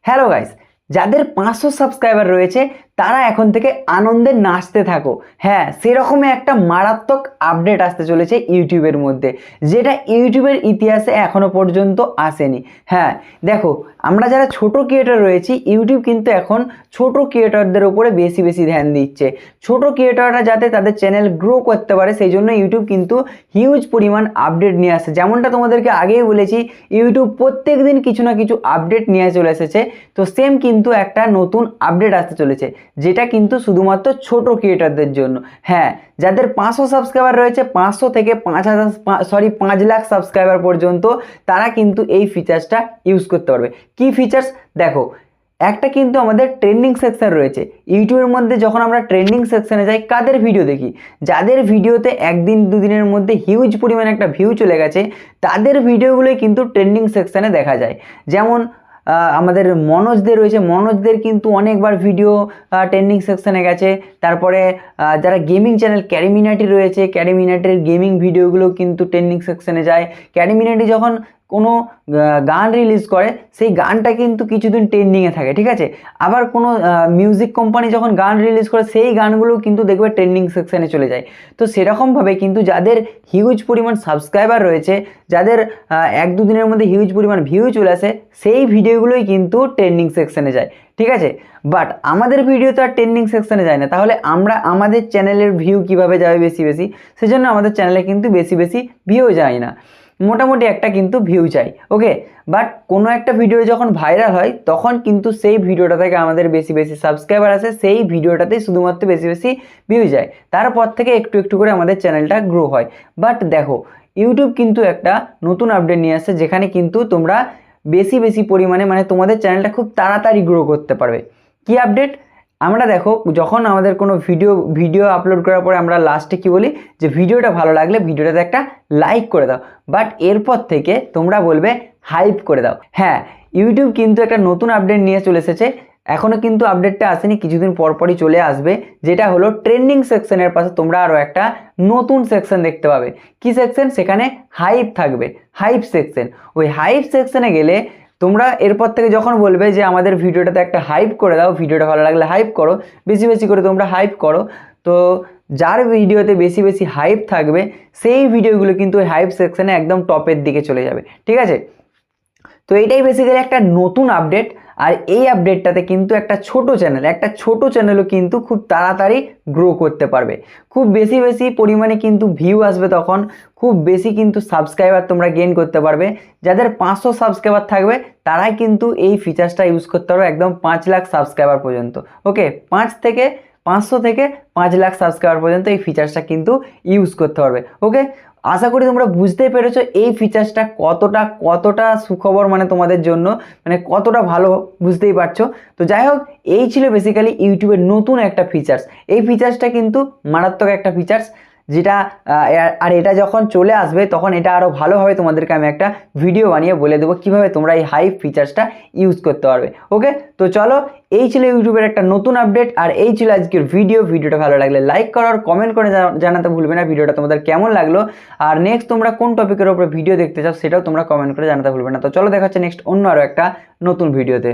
Hello guys, যাদের 500 subscriber রয়েছে তারা এখন থেকে আনন্দে নাচতে থাকো। হ্যাঁ, সেরকমই একটা মারাত্মক আপডেট আসতে চলেছে ইউটিউবের মধ্যে, যেটা ইউটিউবের ইতিহাসে এখনো পর্যন্ত আসেনি। হ্যাঁ দেখো, আমরা যারা ছোট ক্রিয়েটর রয়েছি, ইউটিউব কিন্তু এখন ছোট ক্রিয়েটরদের উপরে বেশি বেশি ধ্যান দিচ্ছে। ছোট ক্রিয়েটররা যাতে তাদের চ্যানেল গ্রো করতে পারে, সেই জন্য ইউটিউব কিন্তু হিউজ পরিমাণ আপডেট নিয়ে আসে। যেমনটা তোমাদেরকে আগেই বলেছি, ইউটিউব প্রত্যেক দিন কিছু না কিছু আপডেট নিয়ে চলে এসেছে। তো সেম কিন্তু একটা নতুন আপডেট আসতে চলেছে, যেটা কিন্তু শুধুমাত্র ছোট ক্রিয়েটরদের জন্য। হ্যাঁ, যাদের 500 সাবস্ক্রাইবার রয়েছে, 500 থেকে 5 লাখ সাবস্ক্রাইবার পর্যন্ত, তারা কিন্তু এই ফিচার্সটা ইউজ করতে পারবে। কি ফিচার্স দেখো, একটা কিন্তু আমাদের ট্রেন্ডিং সেকশন রয়েছে ইউটিউবের মধ্যে। যখন আমরা ট্রেন্ডিং সেকশনে যাই, কাদের ভিডিও দেখি? যাদের ভিডিওতে একদিন দুদিনের মধ্যে হিউজ পরিমাণে একটা ভিউ চলে গেছে, তাদের ভিডিওগুলোই কিন্তু ট্রেন্ডিং সেকশনে দেখা যায়। যেমন আমাদের মনোজদের রয়েছে, মনোজদের কিন্তু অনেকবার ভিডিও ট্রেন্ডিং সেকশনে গেছে। তারপরে যারা গেমিং চ্যানেল ক্যারিমিনাটি রয়েছে, ক্যারিমিনাটির গেমিং ভিডিওগুলো কিন্তু ট্রেন্ডিং সেকশনে যায়। ক্যারিমিনাটি যখন কোনো গান রিলিজ করে, সেই গানটা কিন্তু কিছুদিন ট্রেন্ডিংয়ে থাকে, ঠিক আছে। আবার কোনো মিউজিক কোম্পানি যখন গান রিলিজ করে, সেই গানগুলো কিন্তু দেখবে ট্রেন্ডিং সেকশনে চলে যায়। তো সেরকমভাবে কিন্তু যাদের হিউজ পরিমাণ সাবস্ক্রাইবার রয়েছে, যাদের এক দু দিনের মধ্যে হিউজ পরিমাণ ভিউ চলে আসে, সেই ভিডিওগুলোই কিন্তু ট্রেন্ডিং সেকশনে যায়, ঠিক আছে। বাট আমাদের ভিডিও তো আর ট্রেন্ডিং সেকশনে যায় না, তাহলে আমরা আমাদের চ্যানেলের ভিউ কিভাবে যাবে বেশি বেশি? সেজন্য আমাদের চ্যানেলে কিন্তু বেশি বেশি ভিউ যায় না, মোটামুটি একটা কিন্তু ভিউ চাই, ওকে। বাট কোনো একটা ভিডিও যখন ভাইরাল হয়, তখন কিন্তু সেই ভিডিওটা থেকে আমাদের বেশি বেশি সাবস্ক্রাইবার আসে, সেই ভিডিওটাতেই শুধুমাত্র বেশি বেশি ভিউ যায়। তারপর থেকে একটু একটু করে আমাদের চ্যানেলটা গ্রো হয়। বাট দেখো, ইউটিউব কিন্তু একটা নতুন আপডেট নিয়ে আসছে, যেখানে কিন্তু তোমরা বেশি বেশি পরিমাণে, মানে তোমাদের চ্যানেলটা খুব তাড়াতাড়ি গ্রো করতে পারবে। কি আপডেট? আমরা দেখো, যখন আমাদের কোনো ভিডিও আপলোড করার পরে আমরা লাস্টে কি বলি, যে ভিডিওটা ভালো লাগলে ভিডিওটাতে একটা লাইক করে দাও। বাট এরপর থেকে তোমরা বলবে হাইপ করে দাও। হ্যাঁ, ইউটিউব কিন্তু একটা নতুন আপডেট নিয়ে চলে এসেছে। এখনও কিন্তু আপডেটটা আসেনি, কিছুদিন পরপরই চলে আসবে। যেটা হলো ট্রেন্ডিং সেকশনের পাশে তোমরা আরও একটা নতুন সেকশন দেখতে পাবে। কি সেকশন? সেখানে হাইপ থাকবে, হাইপ সেকশন। ওই হাইপ সেকশনে গেলে তোমরা এরপর থেকে যখন বলবে যে আমাদের ভিডিওটাতে একটা হাইপ করে দাও, ভিডিওটা ভালো লাগলে হাইপ করো, বেশি বেশি করে তোমরা হাইপ করো, তো যার ভিডিওতে বেশি বেশি হাইপ থাকবে, সেই ভিডিওগুলো কিন্তু ওই হাইপ সেকশনে একদম টপের দিকে চলে যাবে, ঠিক আছে। তো এইটাই বেসিক্যালি একটা নতুন আপডেট। আর এই আপডেটটাতে কিন্তু একটা ছোট চ্যানেলও কিন্তু খুব তাড়াতাড়ি গ্রো করতে পারবে। খুব বেশি বেশি পরিমাণে কিন্তু ভিউ আসবে, তখন খুব বেশি কিন্তু সাবস্ক্রাইবার তোমরা গেইন করতে পারবে। যাদের 500 সাবস্ক্রাইবার থাকবে, তারাই কিন্তু এই ফিচার্সটা ইউজ করতে পারবে একদম 5 লাখ সাবস্ক্রাইবার পর্যন্ত, ওকে। 500 থেকে 5 লাখ সাবস্ক্রাইবার পর্যন্ত এই ফিচার্সটা কিন্তু ইউজ করতে পারবে, ওকে। আশা করি তোমরা বুঝতেই পেরেছো এই ফিচার্সটা কতটা সুখবর, মানে তোমাদের জন্য, মানে কতটা ভালো, বুঝতেই পারছো। তো যাই হোক, এই ছিল বেসিক্যালি ইউটিউবের নতুন একটা ফিচার্স। এই ফিচার্সটা কিন্তু মারাত্মক একটা ফিচার্স, যেটা আর এটা যখন চলে আসবে, তখন এটা আরও ভালোভাবে তোমাদেরকে আমি একটা ভিডিও বানিয়ে বলে দেবো কীভাবে তোমরা এই হাইপ ফিচার্সটা ইউজ করতে পারবে, ওকে। তো চলো, এই ছিল ইউটিউবের একটা নতুন আপডেট, আর এই ছিল আজকের ভিডিওটা ভালো লাগলে লাইক করো আর কমেন্ট করে জানাতে ভুলবে না ভিডিওটা তোমাদের কেমন লাগলো। আর নেক্সট তোমরা কোন টপিকের উপরে ভিডিও দেখতে চাও, সেটাও তোমরা কমেন্ট করে জানাতে ভুলবে না। তো চলো, দেখা হচ্ছে নেক্সট অন্য আরও একটা নতুন ভিডিওতে।